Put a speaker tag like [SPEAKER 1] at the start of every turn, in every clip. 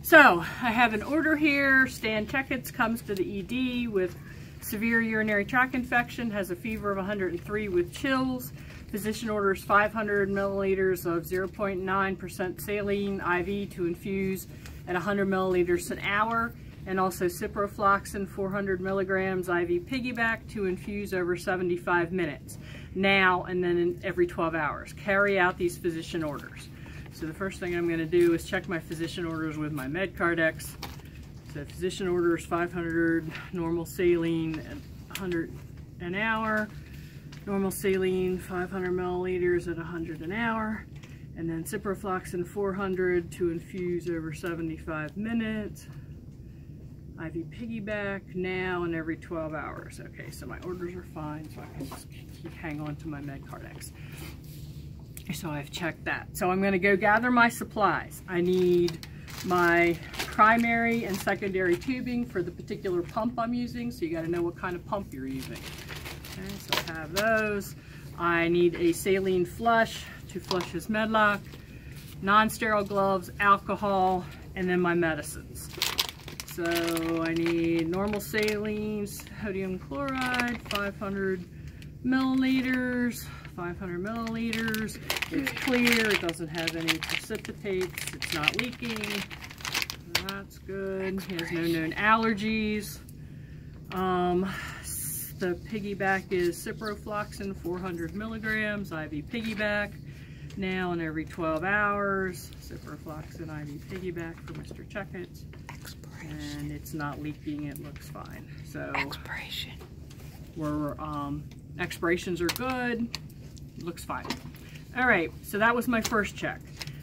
[SPEAKER 1] So I have an order here. Stan Checkets comes to the ED with severe urinary tract infection, has a fever of 103 with chills. Physician orders 500 milliliters of 0.9% saline IV to infuse at 100 milliliters an hour, and also ciprofloxacin 400 milligrams IV piggyback to infuse over 75 minutes. Now and then every 12 hours. Carry out these physician orders. So the first thing I'm going to do is check my physician orders with my MedCardex. So physician orders 500 normal saline at 100 an hour, normal saline 500 milliliters at 100 an hour, and then ciprofloxacin 400 to infuse over 75 minutes. IV piggyback now and every 12 hours. Okay, so my orders are fine, so I can just hang on to my MedCardex. So I've checked that. So I'm going to go gather my supplies. I need my primary and secondary tubing for the particular pump I'm using, so you got to know what kind of pump you're using. Okay, so I have those. I need a saline flush to flush his medlock, non-sterile gloves, alcohol, and then my medicines. So I need normal saline, sodium chloride, 500 milliliters. 500 milliliters. It's clear, it doesn't have any precipitates, it's not leaking. That's good. He has no known allergies. The piggyback is ciprofloxacin 400 milligrams, IV piggyback, now and every 12 hours. Ciprofloxacin IV piggyback for Mr. Checkets. And it's not leaking, it looks fine. So expirations are good. Looks fine. All right, so that was my first check.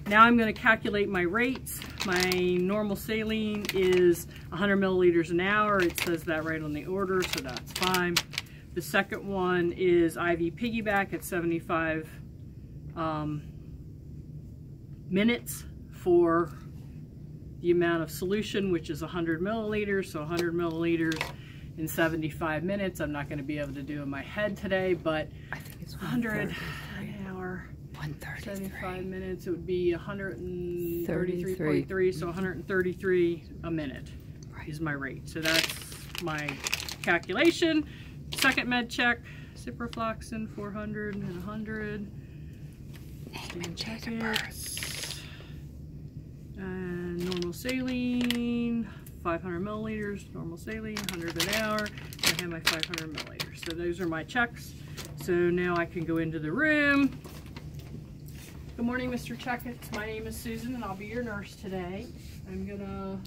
[SPEAKER 1] Now I'm going to calculate my rates. My normal saline is 100 milliliters an hour. It says that right on the order, so that's fine. The second one is IV piggyback at 75 minutes for the amount of solution, which is 100 milliliters. So 100 milliliters in 75 minutes. I'm not going to be able to do in my head today, but I think it's 100 an hour, 75 minutes, it would be 133.3, so 133 a minute is my rate. So that's my calculation. Second med check, ciprofloxacin 400 and 100. Stan Checkets. And normal saline, 500 milliliters, normal saline, 100 an hour. I have my 500 milliliters. So those are my checks. So now I can go into the room. Good morning, Mr. Checkets. My name is Susan, and I'll be your nurse today. I'm gonna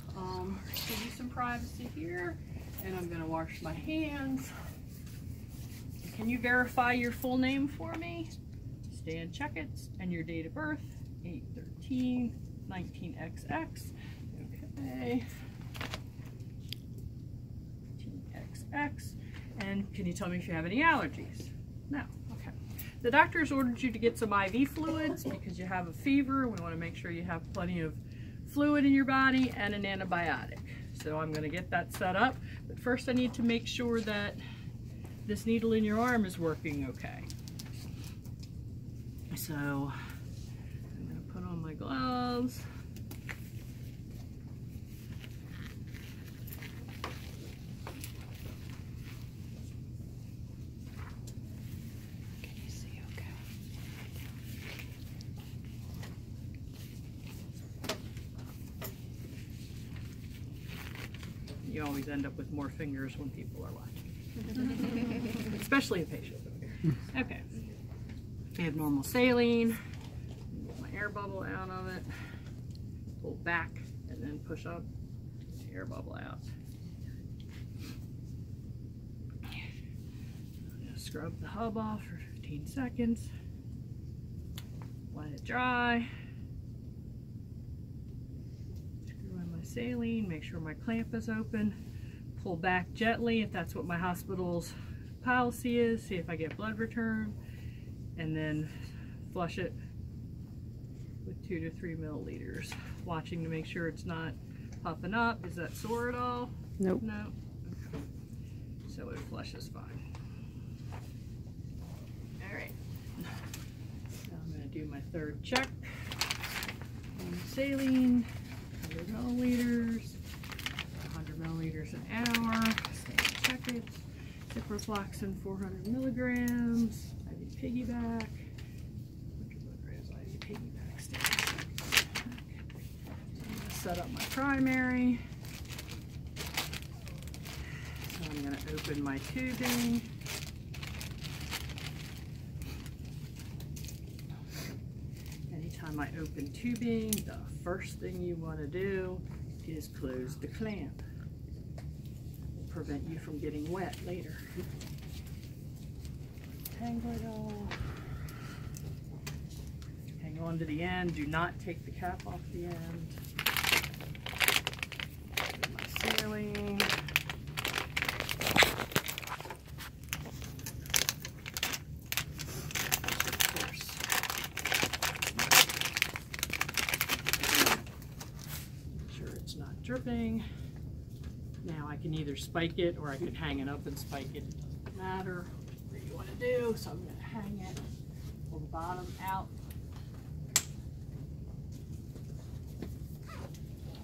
[SPEAKER 1] give you some privacy here, and I'm gonna wash my hands. Can you verify your full name for me? Stan Checkets, and your date of birth, 8/13/19XX. Okay. 19XX. And can you tell me if you have any allergies? No. Okay. The doctor's ordered you to get some IV fluids because you have a fever. We want to make sure you have plenty of fluid in your body and an antibiotic. So I'm going to get that set up. But first I need to make sure that this needle in your arm is working okay. So I'm going to put on my gloves.
[SPEAKER 2] Can you see okay?
[SPEAKER 1] You always end up with more fingers when people are watching. Especially a patient over here. Okay. I have normal saline. Get my air bubble out of it. Pull back and then push up. Air bubble out. I'm gonna scrub the hub off for 15 seconds. Let it dry. Screw in my saline. Make sure my clamp is open. Pull back gently if that's what my hospital's policy is. See if I get blood return. And then flush it with 2 to 3 milliliters. Watching to make sure it's not popping up. Is that sore at all?
[SPEAKER 2] Nope.
[SPEAKER 1] No? Okay. So it flushes fine. Alright. So I'm going to do my third check. On the saline. 100 milliliters, 100 milliliters an hour, standard checkage, ciprofloxacin 400 milligrams, IV piggyback, 100 milligrams IV piggyback, standard checkage. So I'm going to set up my primary. So I'm going to open my tubing. Anytime I open tubing, the first thing you want to do is close the clamp. It will prevent you from getting wet later. Tangle it all. Hang on to the end. Do not take the cap off the end. My sealing. Dripping. Now I can either spike it or I can hang it up and spike it. It doesn't matter what you want to do. So I'm going to hang it, pull the bottom out,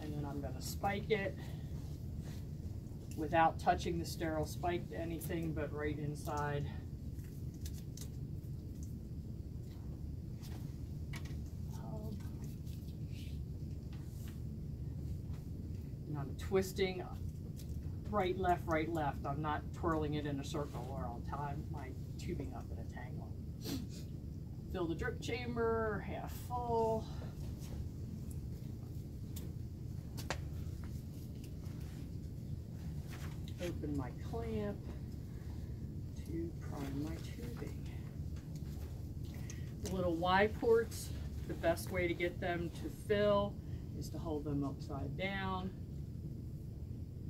[SPEAKER 1] and then I'm going to spike it without touching the sterile spike to anything, but right inside. I'm twisting right, left, right, left. I'm not twirling it in a circle or I'll tie my tubing up in a tangle. Fill the drip chamber, half full. Open my clamp to prime my tubing. The little Y ports, the best way to get them to fill is to hold them upside down.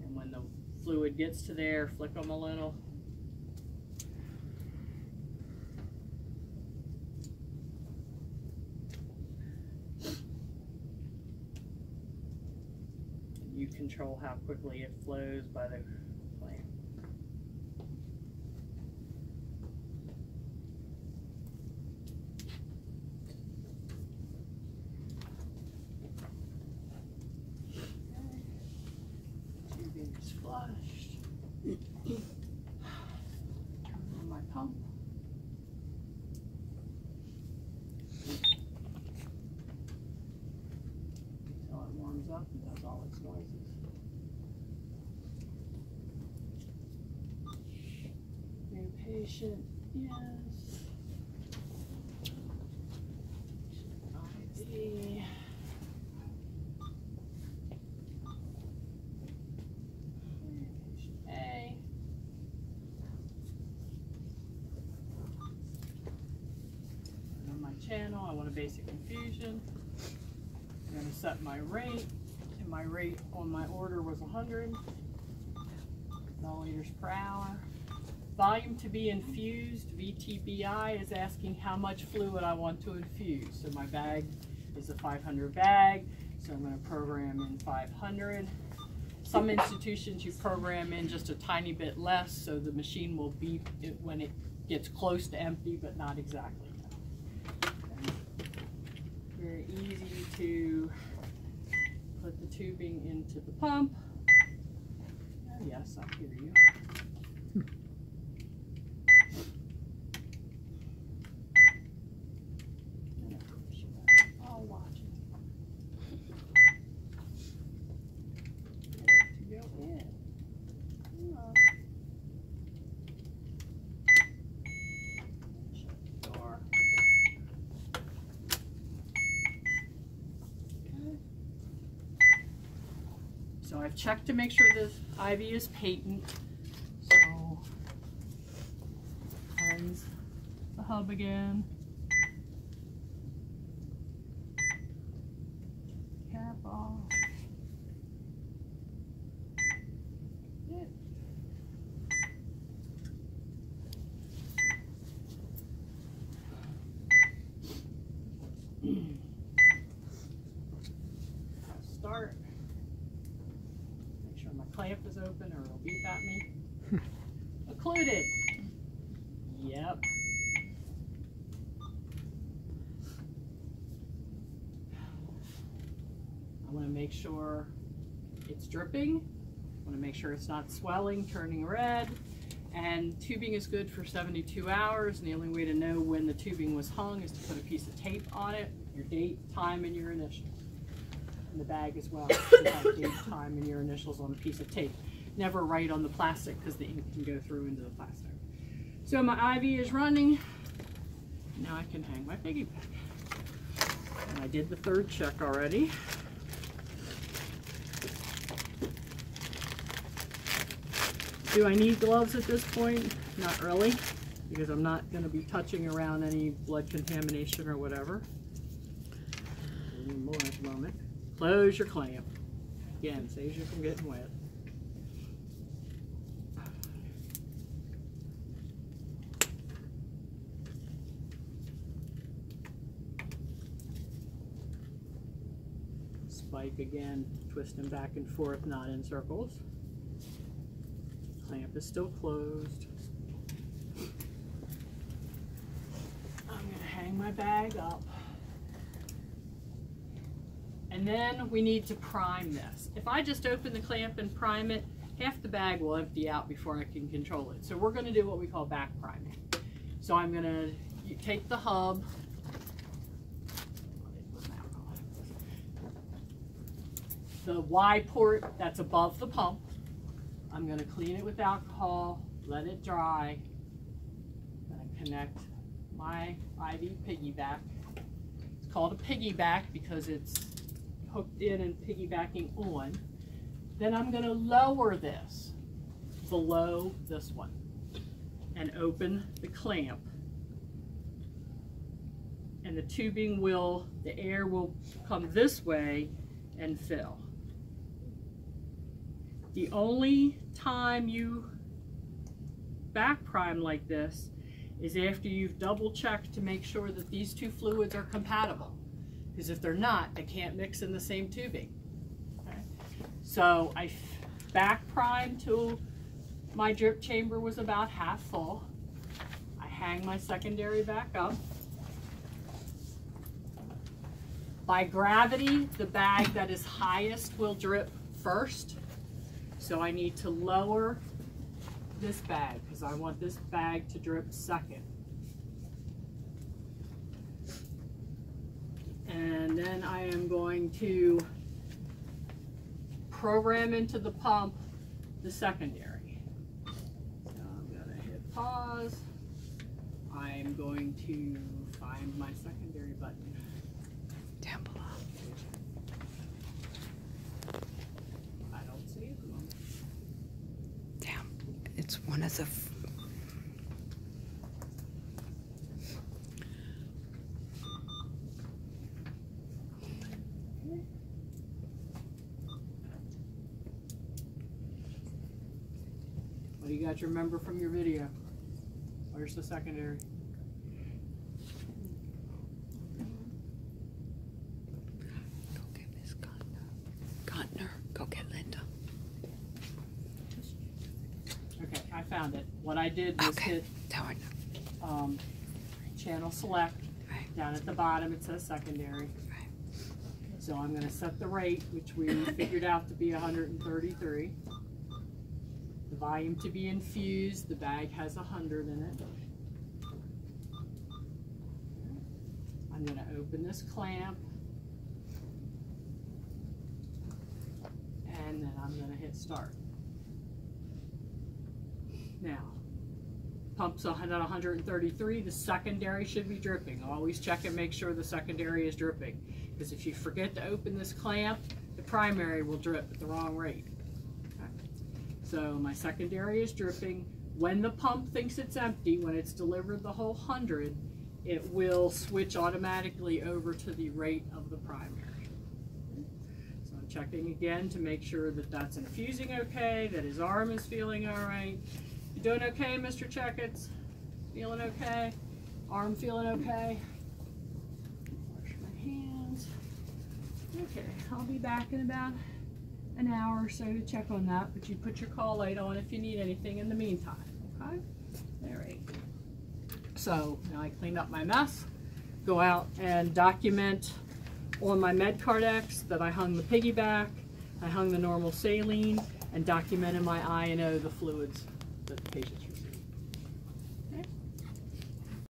[SPEAKER 1] And when the fluid gets to there, flick them a little. You control how quickly it flows by the clamp. Tubing is flushed. Turn on my pump. Until it warms up and does all its noises. New patient, yes. IV. Patient A. On my channel, I want a basic infusion. I'm going to set my rate, and my rate on my order was 100 milliliters per hour. Volume to be infused, VTBI, is asking how much fluid I want to infuse. So my bag is a 500 bag, so I'm going to program in 500. Some institutions you program in just a tiny bit less, so the machine will beep it when it gets close to empty, but not exactly. Very easy to put the tubing into the pump. Oh, yes, I hear you. And of course you guys are all watching. Get it to go in. Come on. Shut the door. So I've checked to make sure the IV is patent. So cleanse the hub again. Cap off. Start. Make sure my clamp is open or it'll beep at me. Occluded. Yep. I want to make sure it's dripping. Want to make sure it's not swelling, turning red. And tubing is good for 72 hours. And the only way to know when the tubing was hung is to put a piece of tape on it, your date, time, and your initials. And the bag as well. You have date, time, and your initials on a piece of tape. Never write on the plastic because the ink can go through into the plastic. So my IV is running. Now I can hang my piggy bank. And I did the third check already. Do I need gloves at this point? Not really, because I'm not going to be touching around any blood contamination or whatever. I need more at the moment. Close your clamp. Again, saves you from getting wet. Spike again, twisting back and forth, not in circles. Clamp is still closed. I'm going to hang my bag up. And then we need to prime this. If I just open the clamp and prime it, half the bag will empty out before I can control it. So we're going to do what we call back priming. So I'm going to take the hub. The Y port that's above the pump. I'm going to clean it with alcohol, let it dry. I'm going to connect my IV piggyback. It's called a piggyback because it's hooked in and piggybacking on. Then I'm going to lower this below this one and open the clamp. And the tubing will, the air will come this way and fill. The only time you back prime like this is after you've double checked to make sure that these two fluids are compatible. Because if they're not, they can't mix in the same tubing. Okay? So I back primed till my drip chamber was about half full. I hang my secondary back up. By gravity, the bag that is highest will drip first. So I need to lower this bag because I want this bag to drip second. And then I am going to program into the pump the secondary. So I'm going to hit pause. I'm going to find my secondary button.
[SPEAKER 2] Down below.
[SPEAKER 1] I don't see it at the moment.
[SPEAKER 2] Down. It's one of the...
[SPEAKER 1] What do you got to remember from your video? Where's the secondary?
[SPEAKER 2] Go get Miss Gottner. Go get Linda.
[SPEAKER 1] Okay, I found it. What I did was hit channel select.
[SPEAKER 2] Right.
[SPEAKER 1] Down at the bottom it says secondary.
[SPEAKER 2] Right.
[SPEAKER 1] So I'm going to set the rate, which we figured out to be 133. The volume to be infused, the bag has 100 in it. I'm going to open this clamp. And then I'm going to hit start. Now, pump's at 133, the secondary should be dripping. Always check and make sure the secondary is dripping. Because if you forget to open this clamp, the primary will drip at the wrong rate. Okay. So my secondary is dripping. When the pump thinks it's empty, when it's delivered the whole 100, it will switch automatically over to the rate of the primary. So I'm checking again to make sure that that's infusing okay, that his arm is feeling all right. You doing okay, Mr. Checkets? Feeling okay? Arm feeling okay? Wash my hands. Okay, I'll be back in about an hour or so to check on that, but you put your call light on if you need anything in the meantime, okay? All right. So now I clean up my mess, go out and document On my MedCardex that I hung the piggyback, I hung the normal saline, and documented my I&O, the fluids that the patients received.